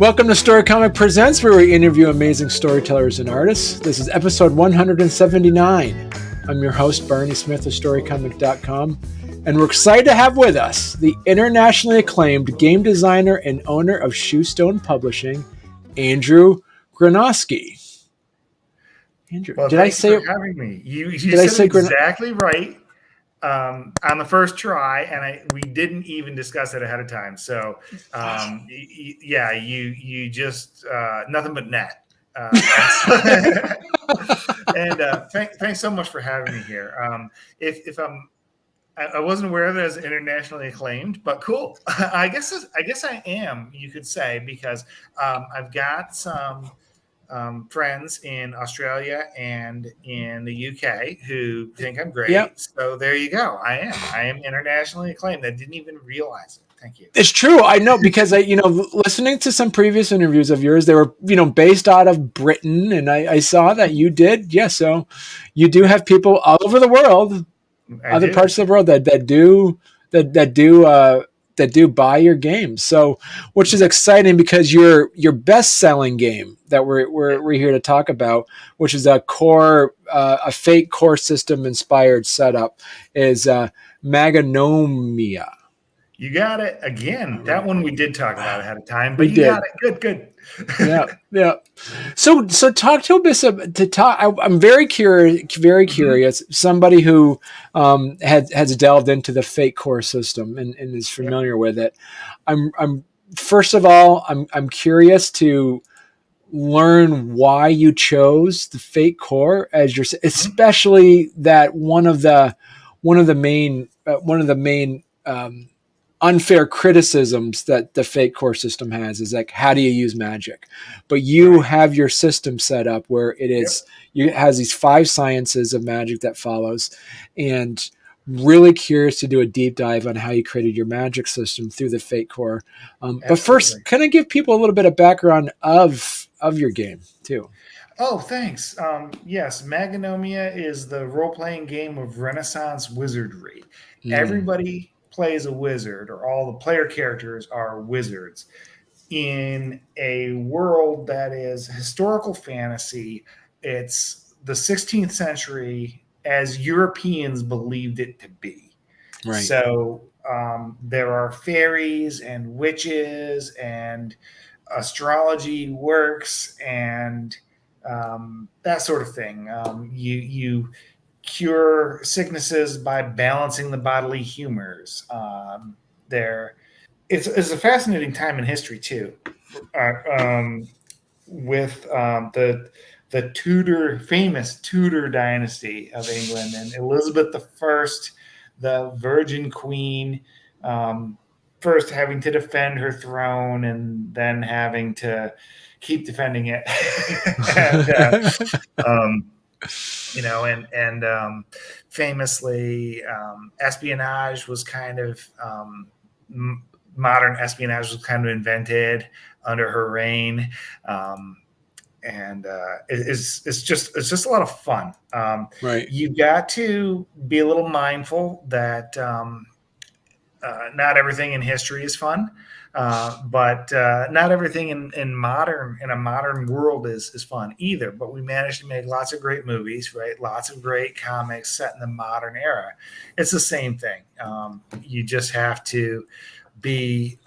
Welcome to Storycomic Presents, where we interview amazing storytellers and artists. This is episode 179. I'm your host, Barney Smith of Storycomic.com, and we're excited to have with us the internationally acclaimed game designer and owner of Shewstone Publishing, Andrew Gronosky. Andrew, well, did I say for having me? You said exactly right on the first try, and we didn't even discuss it ahead of time. So, yeah, you just nothing but net. And thanks so much for having me here. If I wasn't aware that it was internationally acclaimed, but cool. I guess I am. You could say, because I've got some friends in Australia and in the UK who think I'm great. Yep. So there you go. I am internationally acclaimed. I didn't even realize it. Thank you. It's true. I know, because listening to some previous interviews of yours, they were, based out of Britain, and I saw that you did. Yeah. So you do have people all over the world, other parts of the world that do buy your games. So, which is exciting, because your best-selling game that we're here to talk about, which is a fake core system inspired setup, is Magonomia. You got it again. That one we did talk about ahead of time, but got it. Good. Yeah. So talk to us. I'm very curious. Somebody who has delved into the fake core system and is familiar with it. I'm first of all, I'm curious to learn why you chose the fake core as your, especially that one of the main unfair criticisms that the fake core system has is like, how do you use magic? But you have your system set up where it is, it has these 5 sciences of magic that follows, and really curious to do a deep dive on how you created your magic system through the fake core. But first, can I give people a little bit of background of your game too? Oh, thanks. Yes, Magonomia is the role-playing game of Renaissance wizardry. Everybody plays a wizard, or all the player characters are wizards in a world that is historical fantasy. It's the 16th century as Europeans believed it to be. Right. So there are fairies and witches and astrology works and that sort of thing. You cure sicknesses by balancing the bodily humors. It's a fascinating time in history too, with the famous Tudor dynasty of England, and Elizabeth I, the Virgin Queen, first having to defend her throne and then having to keep defending it. And famously, espionage was kind of modern espionage was kind of invented under her reign, and it's just a lot of fun. Right. You got to be a little mindful that not everything in history is fun. But not everything in a modern world is fun either. But we managed to make lots of great movies, right? Lots of great comics set in the modern era. It's the same thing. You just have to be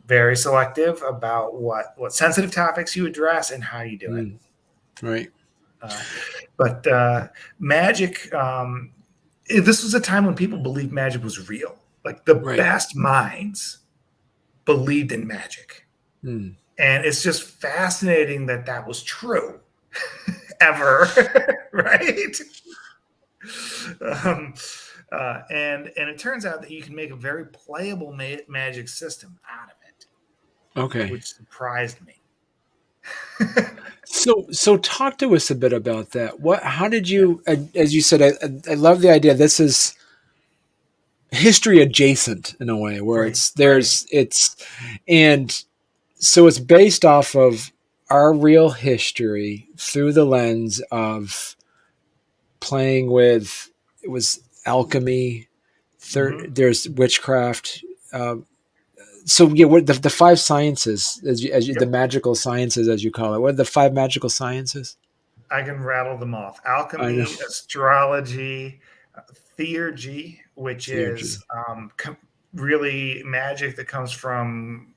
very selective about what sensitive topics you address and how you do it. Right. But magic. This was a time when people believed magic was real. Like the best minds believed in magic. And it's just fascinating that was true ever. Right. And it turns out that you can make a very playable magic system out of it. Okay. Which surprised me. So talk to us a bit about that. How did you, as you said, I love the idea. This is history adjacent in a way where and so it's based off of our real history through the lens of playing with, it was alchemy, there's witchcraft, so yeah, what the five sciences, the Yep. magical sciences, as you call it? What are the five magical sciences? I can rattle them off: I know. alchemy, astrology, theurgy, which Theurgy. is really magic that comes from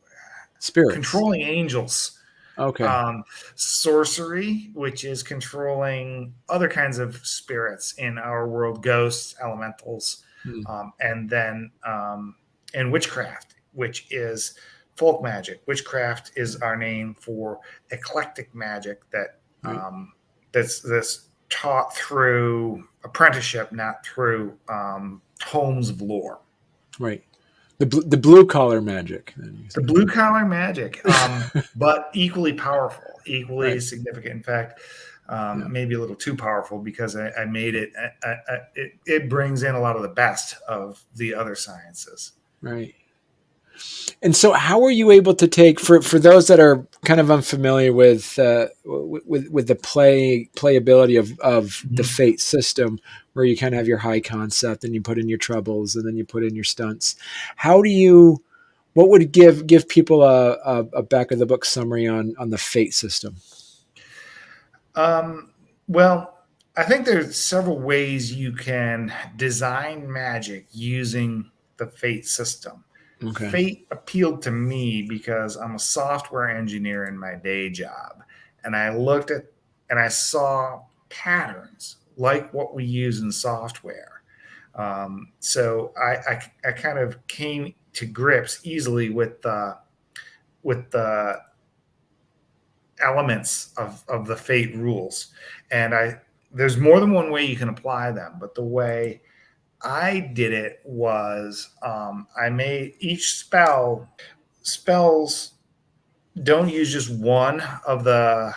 Spirits. controlling angels. Okay. um, Sorcery, which is controlling other kinds of spirits in our world, ghosts, elementals, Hmm. and then and witchcraft, which is folk magic. Witchcraft is our name for eclectic magic Right. that's taught through apprenticeship, not through tomes of lore. Right. The blue collar magic. The blue collar magic, but equally powerful, equally Right. significant. In fact, Yeah. maybe a little too powerful because I made it, it brings in a lot of the best of the other sciences. Right. And so, how are you able to take for those that are kind of unfamiliar with the playability of the Mhm. fate system, where you kind of have your high concept and you put in your troubles and then you put in your stunts? How do you? What would give people a back of the book summary on the fate system? Um, well, I think there's several ways you can design magic using the fate system. Okay. Fate appealed to me because I'm a software engineer in my day job, and I looked at and I saw patterns like what we use in software. So I kind of came to grips easily with the elements of the fate rules. And I there's more than one way you can apply them, but the way I did it was I made each spells don't use just one of the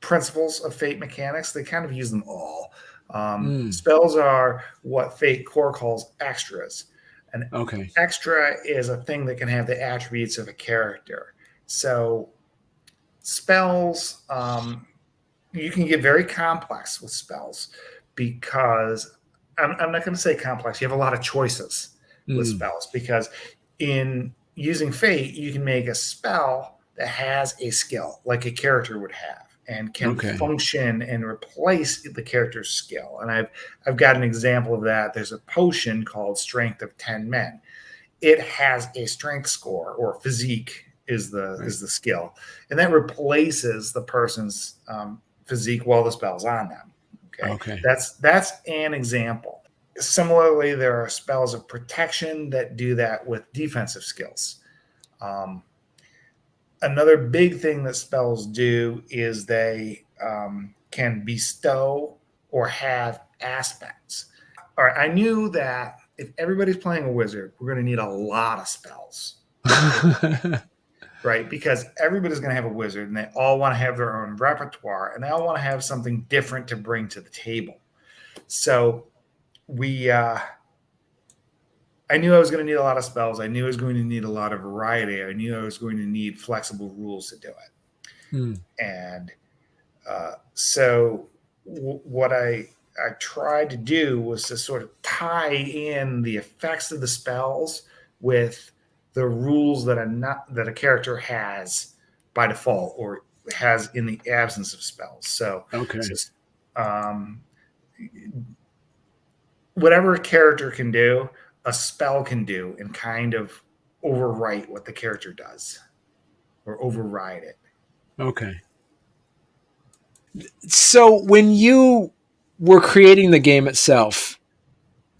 principles of fate mechanics. They kind of use them all. Mm, Spells are what Fate Core calls extras. An okay. extra is a thing that can have the attributes of a character. So spells, you can get very complex with spells because I'm not going to say complex. You have a lot of choices with Mm, spells because in using fate, you can make a spell that has a skill like a character would have and can okay. function and replace the character's skill. And I've got an example of that. There's a potion called Strength of 10 Men. It has a strength score, or physique Right. is the skill, and that replaces the person's physique while the spell's on them. Okay, Okay. that's an example. Similarly, there are spells of protection that do that with defensive skills. Um, Another big thing that spells do is they can bestow or have aspects. All right, I knew that if everybody's playing a wizard, we're going to need a lot of spells, right? Because everybody's going to have a wizard and they all want to have their own repertoire and they all want to have something different to bring to the table. So we, I knew I was going to need a lot of spells. I knew I was going to need a lot of variety. I knew I was going to need flexible rules to do it. Mm, And so what I tried to do was to sort of tie in the effects of the spells with the rules that a character has by default or has in the absence of spells. okay. So um, whatever a character can do, a spell can do, and kind of overwrite what the character does or override it. Okay. So when you were creating the game itself,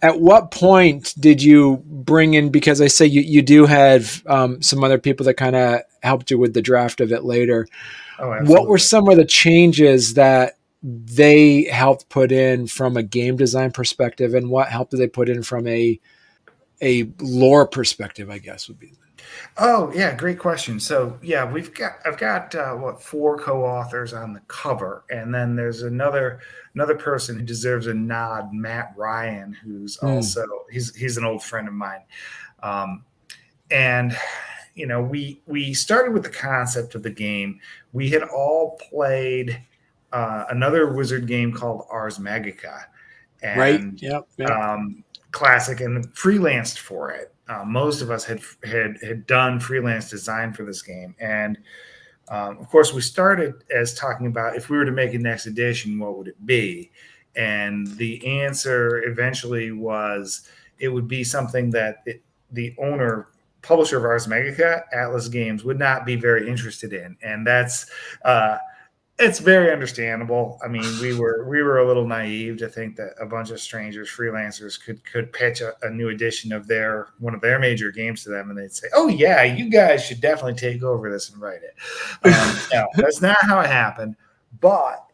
at what point did you bring in, because I say you do have some other people that kind of helped you with the draft of it later, Oh, what were absolutely. some of the changes that they helped put in from a game design perspective, and what help did they put in from a lore perspective, I guess would be? Oh yeah, great question. So yeah, I've got what, four co-authors on the cover, and then there's another person who deserves a nod, Matt Ryan, who's Mm, also he's an old friend of mine. Um, and we started with the concept of the game. We had all played another wizard game called Ars Magica, right. and Yep. Yep. classic and freelanced for it. Most of us had done freelance design for this game, and of course, we started as talking about if we were to make a next edition, what would it be? And the answer eventually was it would be something that the publisher of Ars Magica, Atlas Games, would not be very interested in, and that's it's very understandable. I mean, we were a little naive to think that a bunch of strangers, freelancers, could pitch a new edition of one of their major games to them, and they'd say, "Oh yeah, you guys should definitely take over this and write it." No, that's not how it happened. But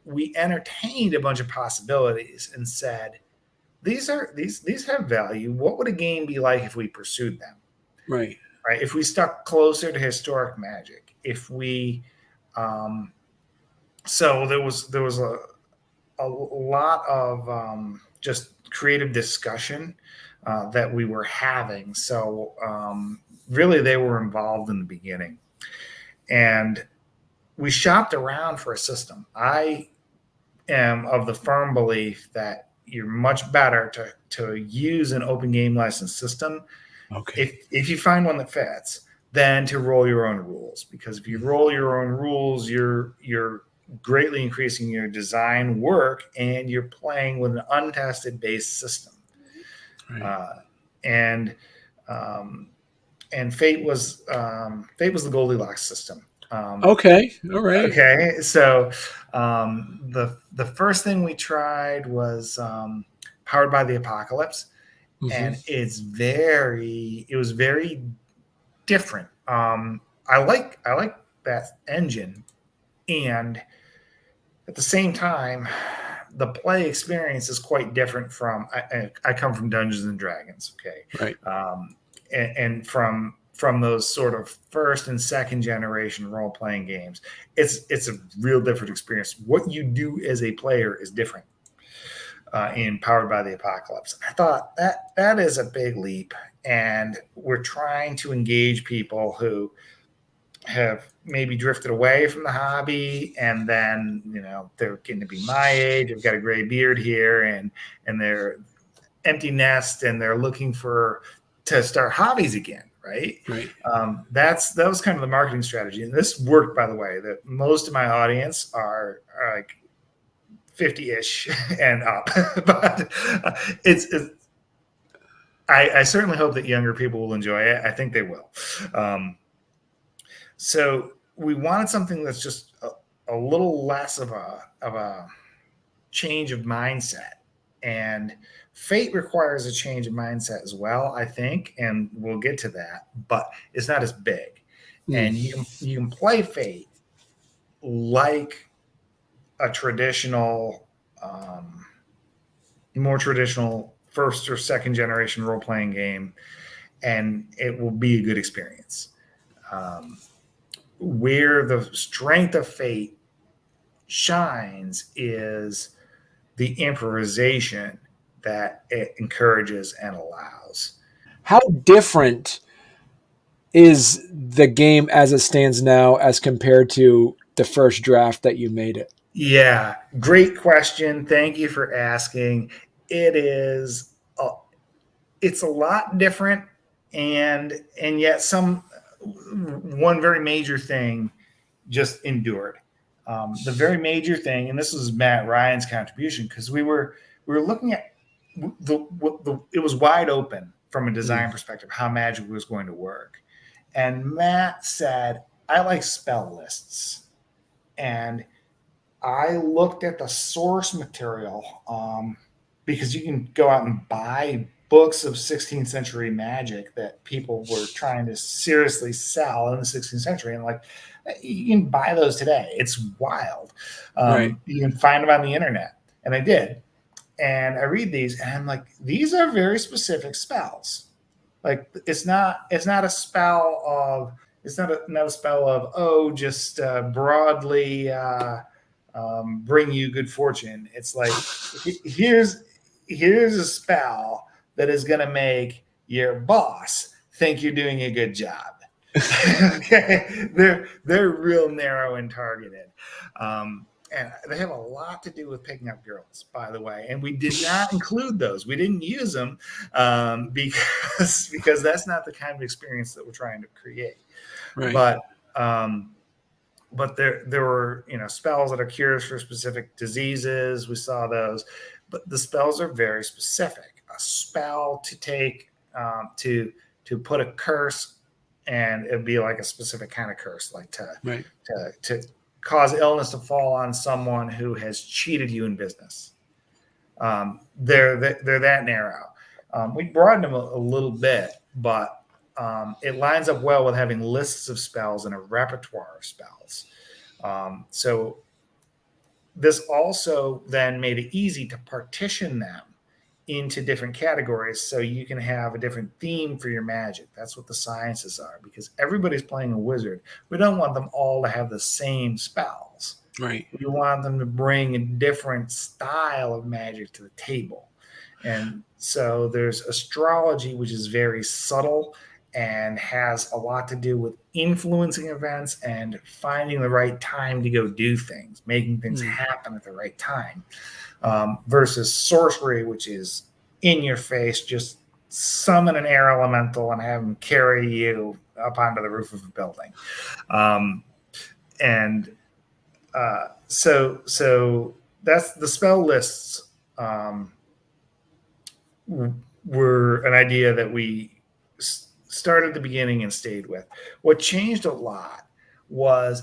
we entertained a bunch of possibilities and said, "These have value. What would a game be like if we pursued them?" Right. Right. If we stuck closer to historic magic, if we so there was a lot of just creative discussion that we were having. So really, they were involved in the beginning, and we shopped around for a system. I am of the firm belief that you're much better to use an open game license system if you find one that fits than to roll your own rules. Because if you roll your own rules, you're greatly increasing your design work, and you're playing with an untested base system. Right. And Fate was the Goldilocks system. Okay. All right. Okay. So the first thing we tried was Powered by the Apocalypse, and it was very different. I like that engine, and at the same time, the play experience is quite different from. I come from Dungeons and Dragons, okay, right, and from those sort of first and second generation role playing games, it's a real different experience. What you do as a player is different. In Powered by the Apocalypse, I thought that is a big leap, and we're trying to engage people who have maybe drifted away from the hobby, and then they're getting to be my age. I've got a gray beard here, and they're empty nest, and they're looking to start hobbies again. Right. That was kind of the marketing strategy, and this worked, by the way. That most of my audience are like 50-ish and up, but I certainly hope that younger people will enjoy it. I think they will. So we wanted something that's just a little less of a change of mindset, and Fate requires a change of mindset as well, I think, and we'll get to that, but it's not as big. And you can play Fate like a traditional, more traditional first or second generation role playing game, and it will be a good experience. Where the strength of Fate shines is the improvisation that it encourages and allows. How different is the game as it stands now as compared to the first draft that you made it? Yeah, great question. Thank you for asking. It's a lot different, and yet one very major thing just endured. The very major thing, and this was Matt Ryan's contribution, because we were looking at it was wide open from a design perspective how Magic was going to work, and Matt said, "I like spell lists," and I looked at the source material because you can go out and buy books of 16th century magic that people were trying to seriously sell in the 16th century, and like, you can buy those today. It's wild. You can find them on the internet, and I did. And I read these, and I'm like, these are very specific spells. Like, it's not a spell of just broadly bring you good fortune. It's like, here's a spell that is going to make your boss think you're doing a good job. Okay, they're real narrow and targeted, and they have a lot to do with picking up girls, by the way. And we did not include those. We didn't use them because that's not the kind of experience that we're trying to create. Right. But there were spells that are cures for specific diseases. We saw those, but the spells are very specific. A spell to take to put a curse, and it'd be like a specific kind of curse, like to cause illness to fall on someone who has cheated you in business. They're that narrow. We broadened them a little bit, but it lines up well with having lists of spells and a repertoire of spells. So this also then made it easy to partition them into different categories, so you can have a different theme for your magic. That's what the sciences are, because everybody's playing a wizard. We don't want them all to have the same spells. Right. We want them to bring a different style of magic to the table. And so there's astrology, which is very subtle and has a lot to do with influencing events and finding the right time to go do things, making things happen at the right time, versus sorcery, which is in your face, just summon an air elemental and have them carry you up onto the roof of a building. So that's the spell lists were an idea that we started at the beginning and stayed with. What changed a lot was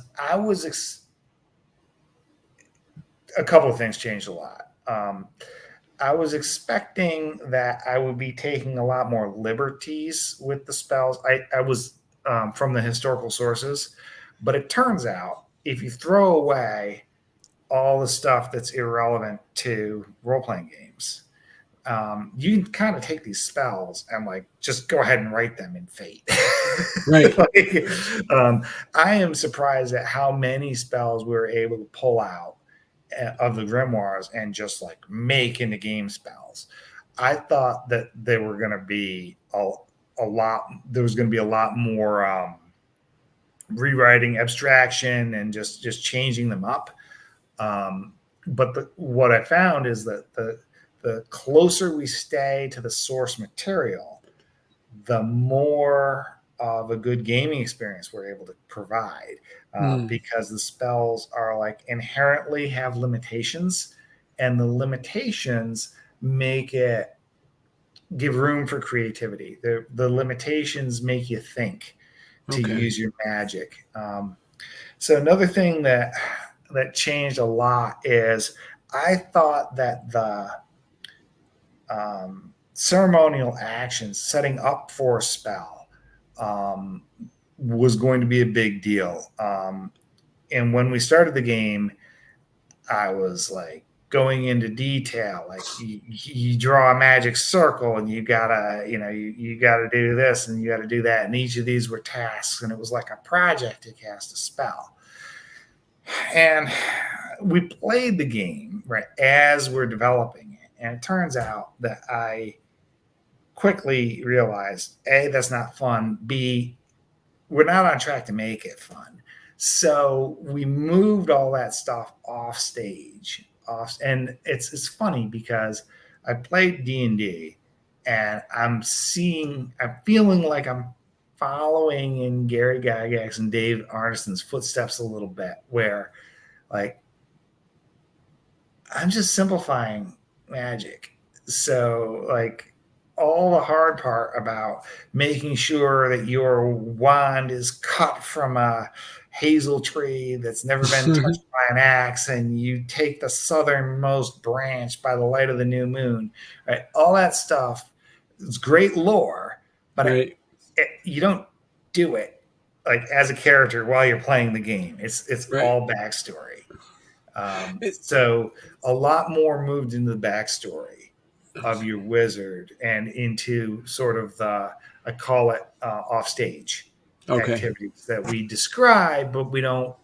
a couple of things changed a lot. I was expecting that I would be taking a lot more liberties with the spells. I was from the historical sources, but it turns out if you throw away all the stuff that's irrelevant to role-playing games, you can kind of take these spells and just go ahead and write them in Fate. Right. I am surprised at how many spells we were able to pull out of the grimoires and just make into game spells. I thought that there were going to be a lot. There was going to be a lot more rewriting, abstraction, and just changing them up. But what I found is that the closer we stay to the source material, the more of a good gaming experience we're able to provide, because the spells are inherently have limitations, and the limitations make it give room for creativity. The limitations make you think to use your magic. So another thing that changed a lot is I thought that the ceremonial actions, setting up for a spell, was going to be a big deal. And when we started the game, I was going into detail. You draw a magic circle, and you gotta do this, and you gotta do that. And each of these were tasks, and it was like a project to cast a spell. And we played the game as we're developing it, and it turns out that I quickly realized, A, that's not fun. B, we're not on track to make it fun. So we moved all that stuff off stage. And it's funny because I played D&D, and I'm feeling like I'm following in Gary Gygax and Dave Arneson's footsteps a little bit, where I'm just simplifying magic. So all the hard part about making sure that your wand is cut from a hazel tree that's never been touched by an axe, and you take the southernmost branch by the light of the new moon, right? All that stuff is great lore, but you don't do it as a character while you're playing the game. It's all backstory. So a lot more moved into the backstory of your wizard and into sort of I call it offstage activities that we describe, but we don't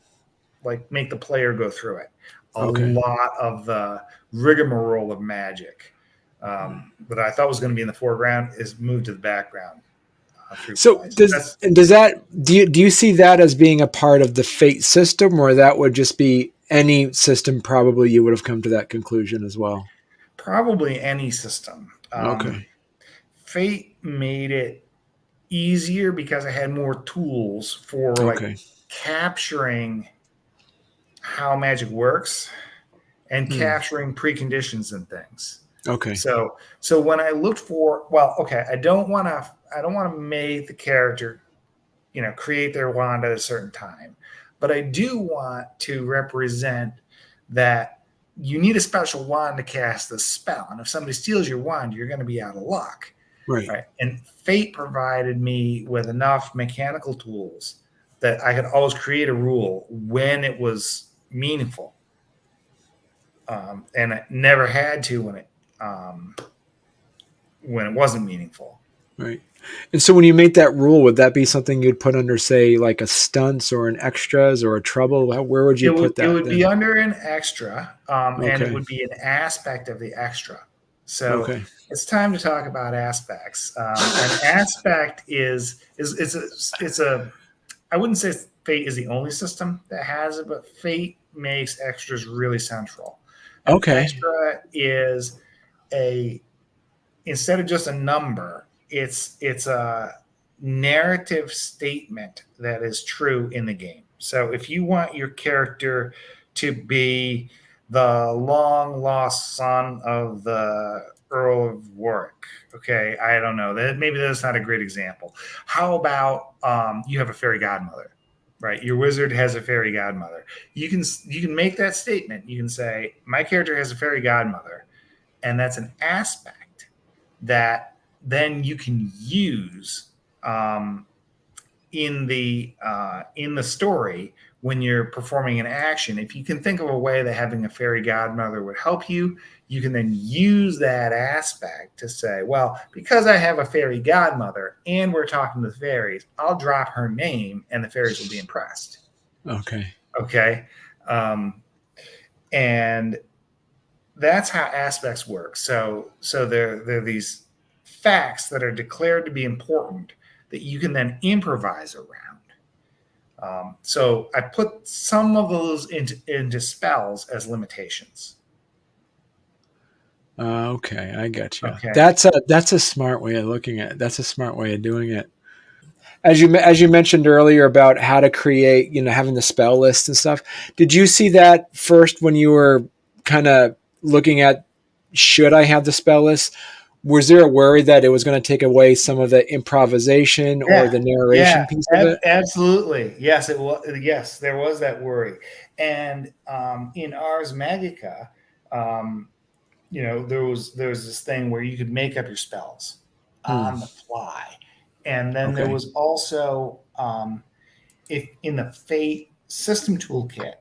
make the player go through it. A lot of the rigmarole of magic that I thought was going to be in the foreground is moved to the background. So do you see that as being a part of the Fate system, or that would just be any system, probably you would have come to that conclusion as well. Probably any system. Okay. Fate made it easier because I had more tools for like Okay. capturing how magic works and Hmm. capturing preconditions and things. Okay. So when I looked for, I don't want to make the character, create their wand at a certain time, but I do want to represent that you need a special wand to cast the spell, and if somebody steals your wand, you're going to be out of luck. Right. Right. And fate provided me with enough mechanical tools that I could always create a rule when it was meaningful. And I never had to when it wasn't meaningful. Right. And so when you make that rule, would that be something you'd put under, say, like a stunts or an extras or a trouble? Where would you put It that would then? be under an extra, and it Okay. would be an aspect of the extra. So Okay. it's time to talk about aspects. An aspect is it's a I wouldn't say Fate is the only system that has it, but Fate makes extras really central. An Okay. extra is instead of just a number, it's a narrative statement that is true in the game. So if you want your character to be the long lost son of the Earl of Warwick, okay, I don't know, that maybe that's not a great example. How about you have a fairy godmother, right? Your wizard has a fairy godmother. You can make that statement. You can say my character has a fairy godmother, and that's an aspect that then you can use in the story when you're performing an action. If you can think of a way that having a fairy godmother would help you, you can then use that aspect to say, well, because I have a fairy godmother and we're talking to the fairies, I'll drop her name and the fairies will be impressed. Okay. Okay. And that's how aspects work. So they're these facts that are declared to be important that you can then improvise around. So I put some of those into spells as limitations. Okay, I get you. Okay. That's a smart way of looking at it. That's a smart way of doing it. As you mentioned earlier about how to create, having the spell list and stuff. Did you see that first when you were kind of looking at should I have the spell list? Was there a worry that it was going to take away some of the improvisation or the narration piece of it? Absolutely. Yes, it was. Yes, there was that worry. And in Ars Magica, there was this thing where you could make up your spells Hmm. on the fly, and then there Okay. was also if in the Fate system toolkit,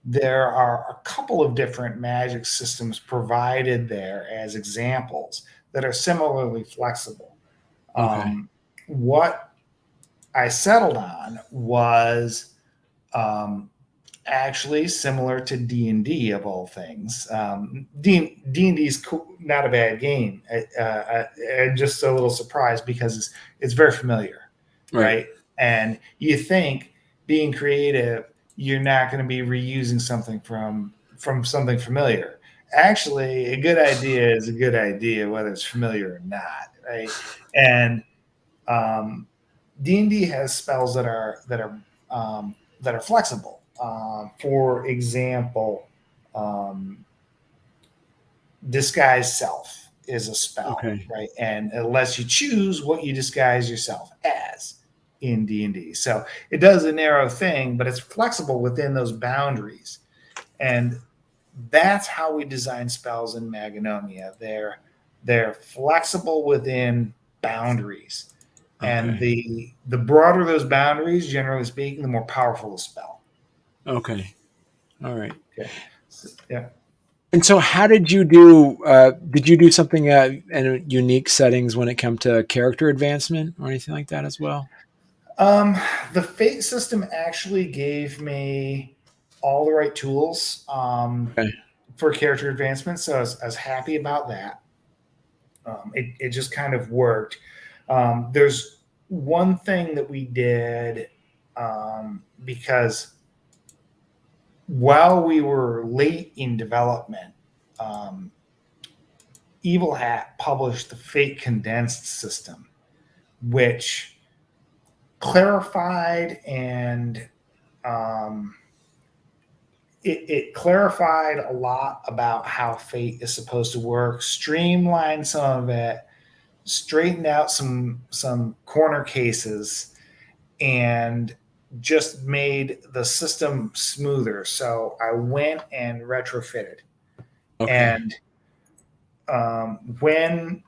there are a couple of different magic systems provided there as examples that are similarly flexible. Okay. What I settled on was um, actually similar to D&D of all things. D&D is not a bad game. I'm just a little surprised because it's very familiar, Right. right? And you think being creative, you're not going to be reusing something from something familiar. Actually, a good idea is a good idea, whether it's familiar or not, right? And D&D has spells that are flexible. For example, disguise self is a spell, Okay. right? And it lets you choose what you disguise yourself as in D&D. So it does a narrow thing, but it's flexible within those boundaries. And that's how we design spells in Magonomia. They're flexible within boundaries. And Okay. the broader those boundaries, generally speaking, the more powerful the spell. Okay. All right. Okay. So, yeah. And so, how did you do? Did you do something in unique settings when it came to character advancement or anything like that as well? Um, the Fate system actually gave me all the right tools Okay. for character advancement, so I was happy about that. It just kind of worked. There's one thing that we did because while we were late in development, um, Evil Hat published the Fate Condensed system, which clarified and um, it clarified a lot about how Fate is supposed to work, streamlined some of it, straightened out some corner cases, and just made the system smoother. So I went and retrofitted. Okay. And when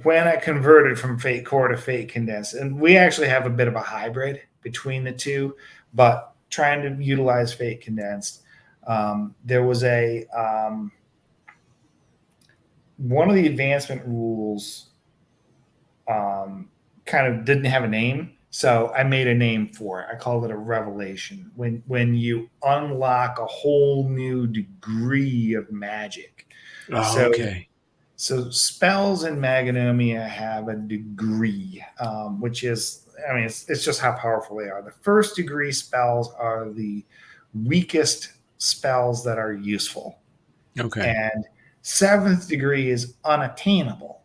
I converted from Fate Core to Fate Condensed, and we actually have a bit of a hybrid between the two, but trying to utilize Fate Condensed, there was one of the advancement rules kind of didn't have a name. So I made a name for it. I called it a revelation. When you unlock a whole new degree of magic. Oh, So okay. So spells in Magonomia have a degree, which is, I mean, it's just how powerful they are. The first degree spells are the weakest spells that are useful. Okay. And seventh degree is unattainable.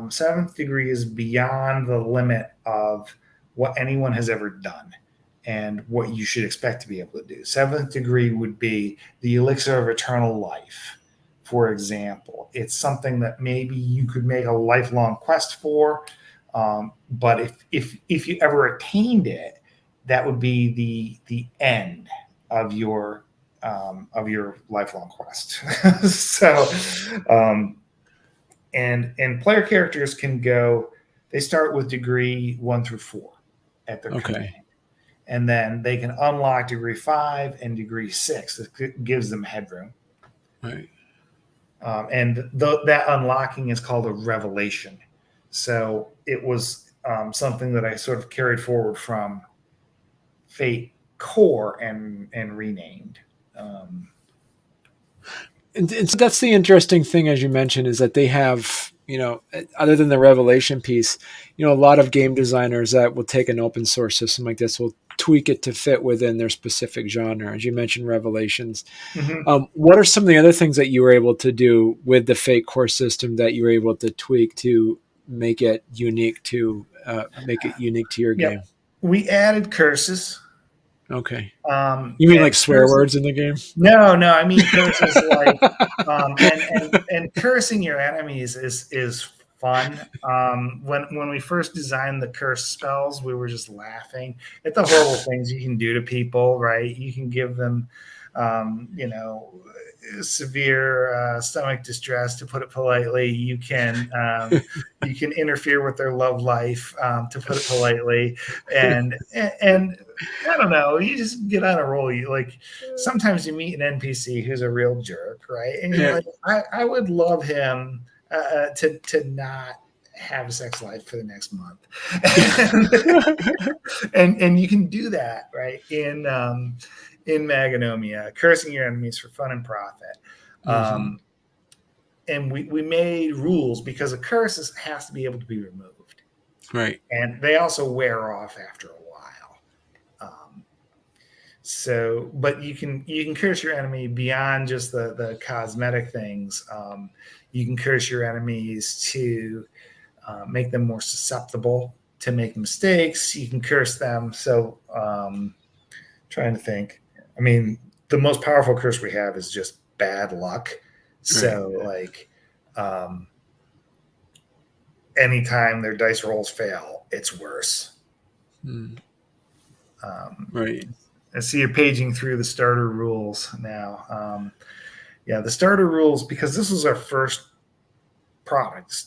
Seventh degree is beyond the limit of what anyone has ever done and what you should expect to be able to do. Seventh degree would be the elixir of eternal life, for example. It's something that maybe you could make a lifelong quest for, but if you ever attained it, that would be the end of your lifelong quest. So, and player characters can go. They start with degree 1 through 4 at their command, and then they can unlock degree 5 and degree 6. It gives them headroom. Right. And that unlocking is called a revelation. So it was something that I sort of carried forward from Fate Core and renamed. And so that's the interesting thing, as you mentioned, is that they have, other than the revelation piece, a lot of game designers that will take an open source system like this will tweak it to fit within their specific genre. As you mentioned, revelations. Mm-hmm. What are some of the other things that you were able to do with the Fate Core system that you were able to tweak to make it unique to your game? Yep. We added curses. Okay. You mean like swear words in the game? No, I mean curses like and cursing your enemies is fun. When we first designed the curse spells, we were just laughing at the horrible things you can do to people. Right? You can give them, severe stomach distress, to put it politely. You can interfere with their love life, to put it politely, and I don't know. You just get on a roll. You like sometimes you meet an NPC who's a real jerk, right? And you're like, I would love him to not have a sex life for the next month, and you can do that, right? In Magonomia, cursing your enemies for fun and profit. Mm-hmm. And we made rules because a curse has to be able to be removed. Right. And they also wear off after a while. But you can curse your enemy beyond just the cosmetic things. You can curse your enemies to make them more susceptible to make mistakes. You can curse them. So trying to think. I mean, the most powerful curse we have is just bad luck. So like anytime their dice rolls fail, it's worse. Right. I see you're paging through the starter rules now. The starter rules, because this was our first product.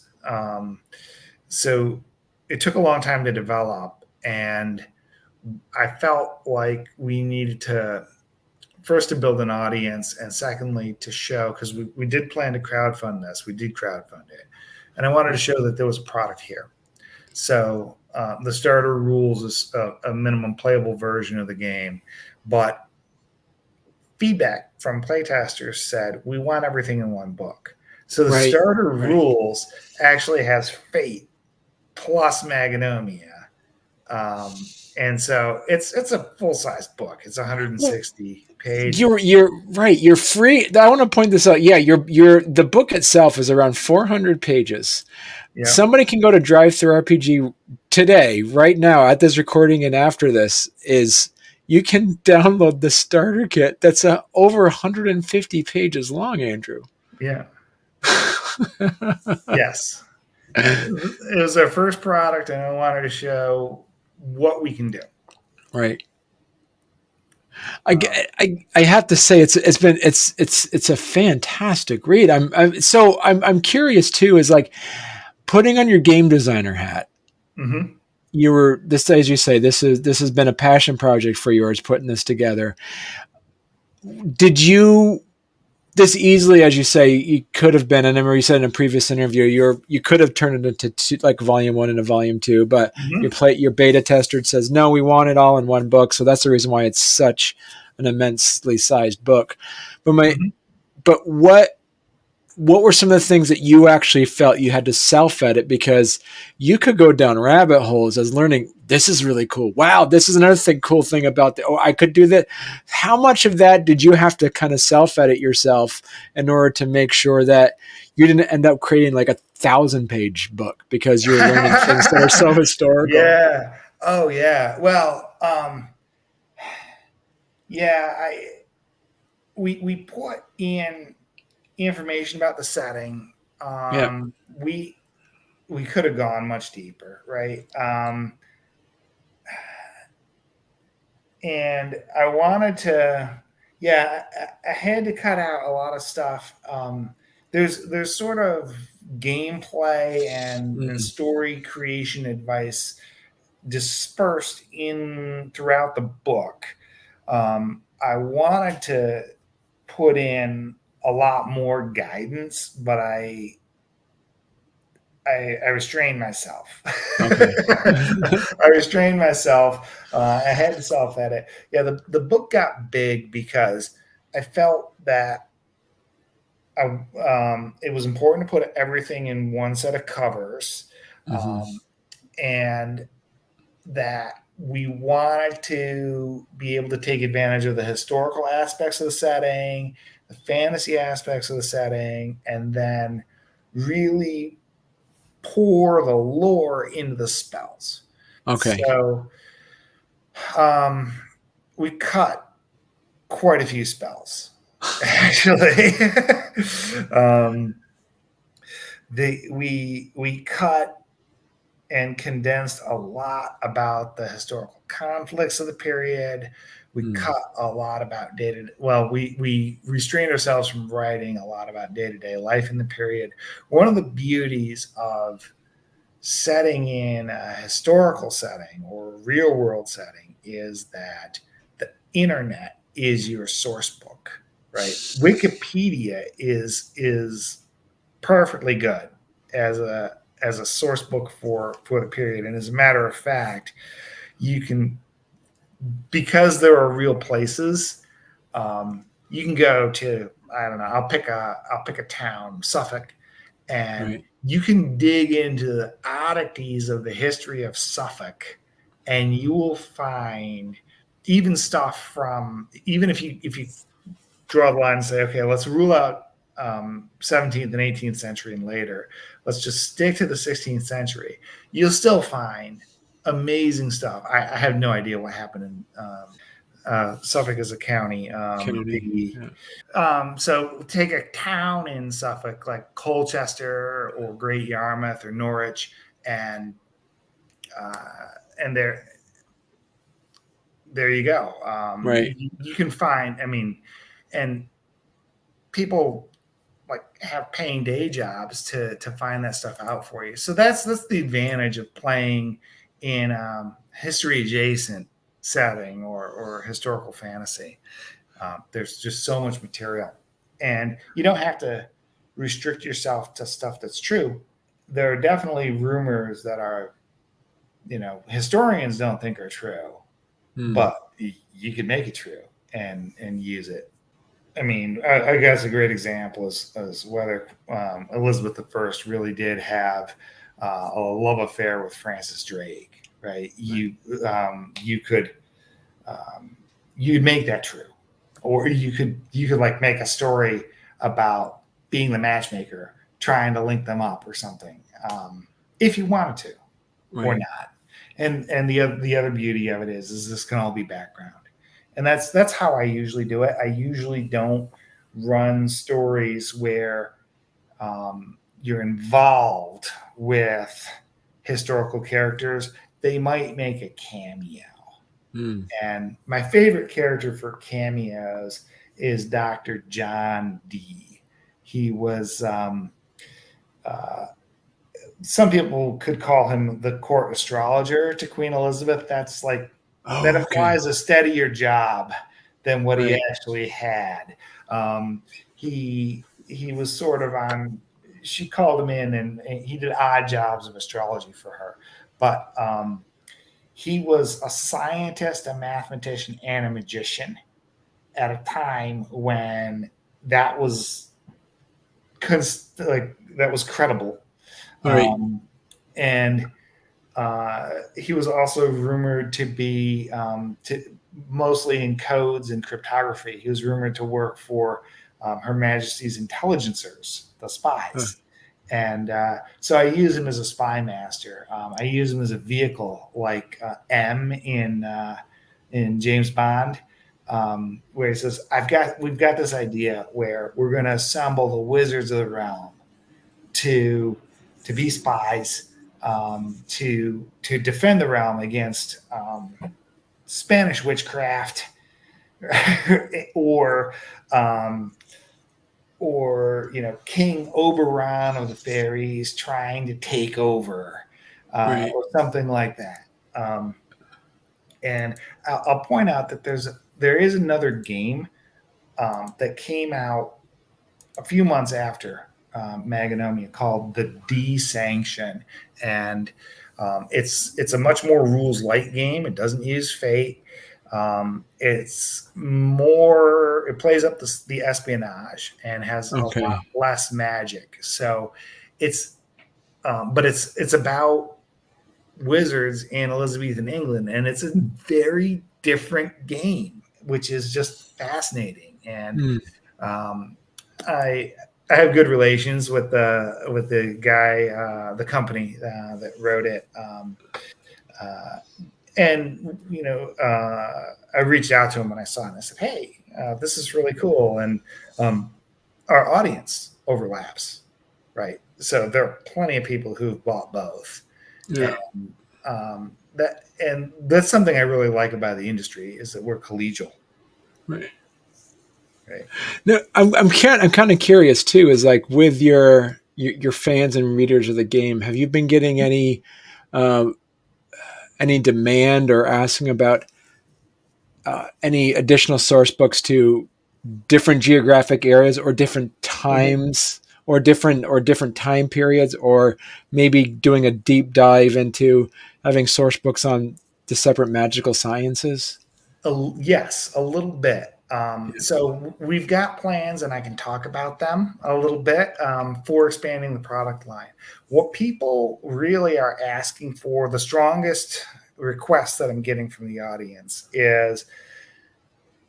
So it took a long time to develop, and I felt like we needed to first to build an audience, and secondly to show, because we did plan to crowdfund this. We did crowdfund it, and I wanted to show that there was a product here. So the starter rules is a minimum playable version of the game, but feedback from playtesters said we want everything in one book. So the starter rules actually has Fate plus Magonomia And so it's a full-size book. It's 160 pages. You're right. You're free. I want to point this out. Yeah, the book itself is around 400 pages. Yeah. Somebody can go to ttrpg today, right now, at this recording and after this, is you can download the starter kit that's over 150 pages long, Andrew. Yeah. Yes. It was our first product, and I wanted to show what we can do. Right. I have to say it's a fantastic read. I'm curious too. Is like putting on your game designer hat. Mm-hmm. You were this, as you say, this has been a passion project for yours, putting this together. Did you this easily, as you say, you could have been, and I remember you said in a previous interview, you could have turned it into like volume 1 and a volume 2, but your beta tester says no, we want it all in one book, so that's the reason why it's such an immensely sized book. But what were some of the things that you actually felt you had to self-edit, because you could go down rabbit holes as learning, this is really cool. Wow, this is another cool thing about I could do that. How much of that did you have to kind of self-edit yourself in order to make sure that you didn't end up creating like a 1,000-page book because you're learning things that are so historical? Yeah. Oh, yeah. Well, we put in information about the setting. We could have gone much deeper, right? And I wanted to, I had to cut out a lot of stuff. There's sort of gameplay and story creation advice dispersed in throughout the book. I wanted to put in a lot more guidance, but I restrained myself. Okay. I restrained myself. I had to self-edit. Yeah, the book got big because I felt that it was important to put everything in one set of covers, and that we wanted to be able to take advantage of the historical aspects of the setting, the fantasy aspects of the setting, and then really pour the lore into the spells. Okay. So we cut quite a few spells, actually. We cut and condensed a lot about the historical conflicts of the period. We cut a lot about we restrained ourselves from writing a lot about day-to-day life in the period. One of the beauties of setting in a historical setting or a real-world setting is that the internet is your source book, right? Wikipedia is perfectly good as a source book for the period. And as a matter of fact, you can, because there are real places, you can go to, I don't know, I'll pick a town, Suffolk, and you can dig into the oddities of the history of Suffolk, and you will find even stuff from, even if you draw the line and say, okay, let's rule out 17th and 18th century and later, let's just stick to the 16th century, you'll still find amazing stuff. I have no idea what happened in Suffolk as a county. So take a town in Suffolk like Colchester or Great Yarmouth or Norwich, and there you go. You can find, and people like have paying day jobs to find that stuff out for you. So that's the advantage of playing in history adjacent setting or historical fantasy. There's just so much material, and you don't have to restrict yourself to stuff that's true. There are definitely rumors that are, historians don't think are true, but you can make it true and use it. I guess a great example is whether Elizabeth I really did have a love affair with Francis Drake, right? You could you'd make that true, or you could like make a story about being the matchmaker trying to link them up or something, if you wanted to, or Right. not. And the other beauty of it is this can all be background, and that's how I usually do it. I usually don't run stories where you're involved with historical characters. They might make a cameo. Mm. And my favorite character for cameos is Dr. John D. He was, some people could call him the court astrologer to Queen Elizabeth. That's like, that Oh, okay. implies a steadier job than what he Right. actually had. He was sort of on, she called him in and he did odd jobs of astrology for her. But he was a scientist, a mathematician, and a magician at a time when that was that was credible. Right. And he was also rumored to be mostly in codes and cryptography. He was rumored to work for Her Majesty's intelligencers, the Huh. spies. And so I use him as a spy master. I use him as a vehicle, like M in James Bond, where he says, we've got this idea where we're going to assemble the wizards of the realm to be spies, to defend the realm against Spanish witchcraft or King Oberon of the fairies trying to take over, Right. or something like that. And I'll point out that there is another game that came out a few months after Magonomia called the D-Sanction, and it's a much more rules light game. It doesn't use fate. It's more. It plays up the espionage and has a lot Okay. less magic. So it's, but it's about wizards in Elizabethan England, and it's a very different game, which is just fascinating. And Mm. um, I have good relations with the guy, the company that wrote it, uh, and I reached out to him when I saw it. And I said, "Hey, this is really cool," and our audience overlaps, right? So there are plenty of people who've bought both, Yeah. and that's something I really like about the industry is that we're collegial, Right. right? No, I'm kind of curious too. Is like with your fans and readers of the game, have you been getting um, any demand or asking about any additional source books to different geographic areas or different times or different time periods, or maybe doing a deep dive into having source books on the separate magical sciences? Yes, a little bit. Yeah. So we've got plans, and I can talk about them a little bit, for expanding the product line. What people really are asking for, the strongest request that I'm getting from the audience is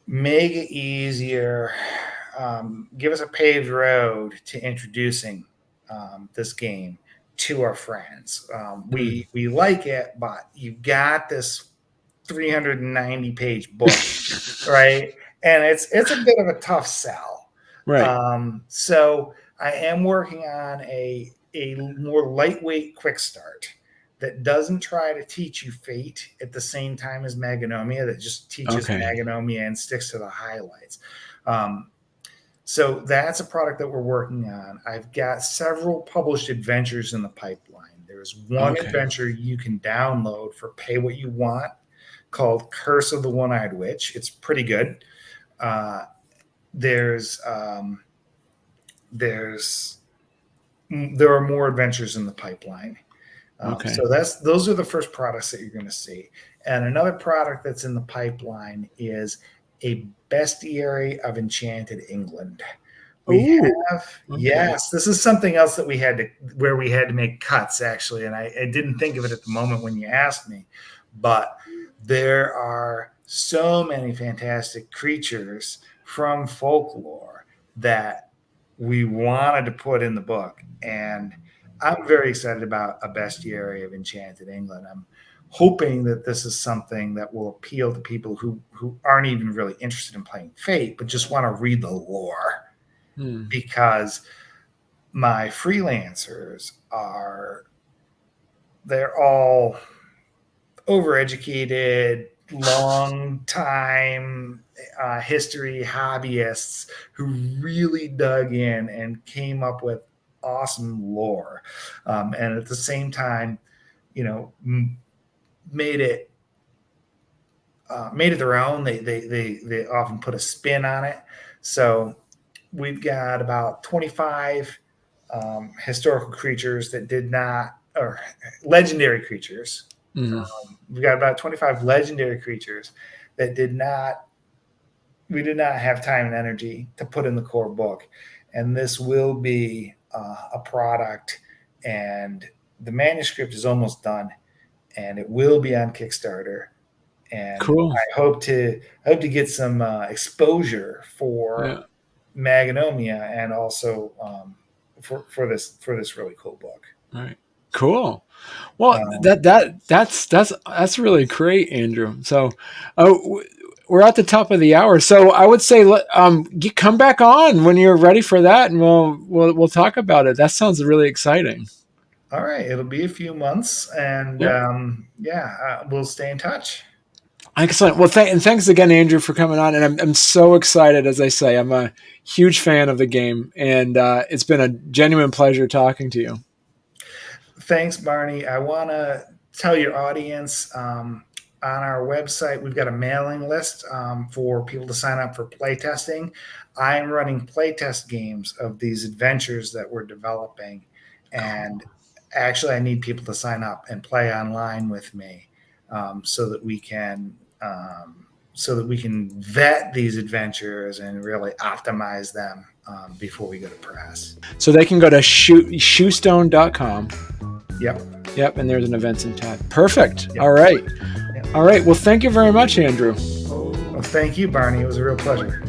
make it easier. Give us a paved road to introducing this game to our friends. Mm. We like it, but you got this 390-page book, right? And it's a bit of a tough sell. Right. So I am working on a more lightweight quick start that doesn't try to teach you fate at the same time as Magonomia, that just teaches Okay. Magonomia and sticks to the highlights. So that's a product that we're working on. I've got several published adventures in the pipeline. There's one Okay. adventure you can download for pay what you want called Curse of the One-Eyed Witch. It's pretty good. There's there are more adventures in the pipeline. Okay. So those are the first products that you're going to see. And another product that's in the pipeline is a Bestiary of Enchanted England. We Ooh, have, okay. yes, this is something else that we had to make cuts, actually. And I didn't think of it at the moment when you asked me, but there are so many fantastic creatures from folklore that we wanted to put in the book. And I'm very excited about a bestiary of Enchanted England. I'm hoping that this is something that will appeal to people who aren't even really interested in playing Fate, but just want to read the lore. Because my freelancers they're all overeducated, long time history hobbyists who really dug in and came up with awesome lore, and at the same time, made it their own. They often put a spin on it. So we've got about 25 historical creatures that did not, or legendary creatures. We've got about 25 legendary creatures that we did not have time and energy to put in the core book. And this will be a product, and the manuscript is almost done, and it will be on Kickstarter. And Cool. I hope to get some exposure for Magonomia, and also for this really cool book. All right. Cool. Well, that's really great, Andrew. So, we're at the top of the hour, so I would say, you come back on when you're ready for that, and we'll talk about it. That sounds really exciting. All right, it'll be a few months, and we'll stay in touch. Excellent. Well, thanks again, Andrew, for coming on. And I'm so excited. As I say, I'm a huge fan of the game, and it's been a genuine pleasure talking to you. Thanks, Barney. I want to tell your audience, on our website, we've got a mailing list for people to sign up for playtesting. I'm running playtest games of these adventures that we're developing, and actually, I need people to sign up and play online with me, so that we can vet these adventures and really optimize them before we go to press. So they can go to shewstone.com. Yep. And there's an events and tab. Perfect. Yep. All right. Yep. All right. Well, thank you very much, Andrew. Well, thank you, Barney. It was a real pleasure.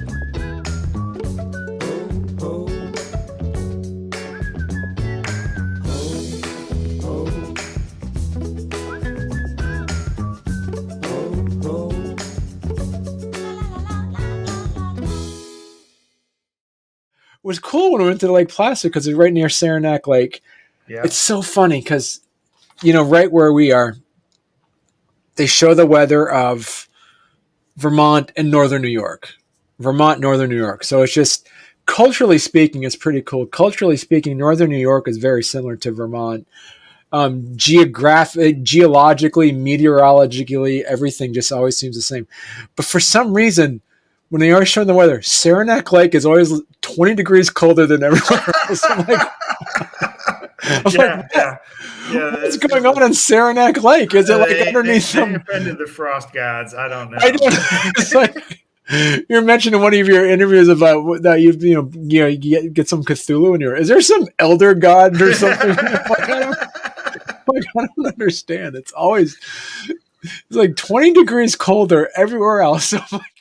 It was cool when we went to Lake Placid because it's right near Saranac Lake. Yeah. It's so funny because, right where we are, they show the weather of Vermont and northern New York. So it's just, culturally speaking, it's pretty cool. Culturally speaking, northern New York is very similar to Vermont. Geologically, meteorologically, everything just always seems the same. But for some reason, when they are showing the weather, Saranac Lake is always 20 degrees colder than everywhere else. I'm like, what's going on in Saranac Lake? Is it like underneath them? They offended the frost gods. I don't know. It's like, you're mentioning one of your interviews about that you get some Cthulhu in your. Is there some elder god or something? I don't understand. It's like 20 degrees colder everywhere else. I'm like,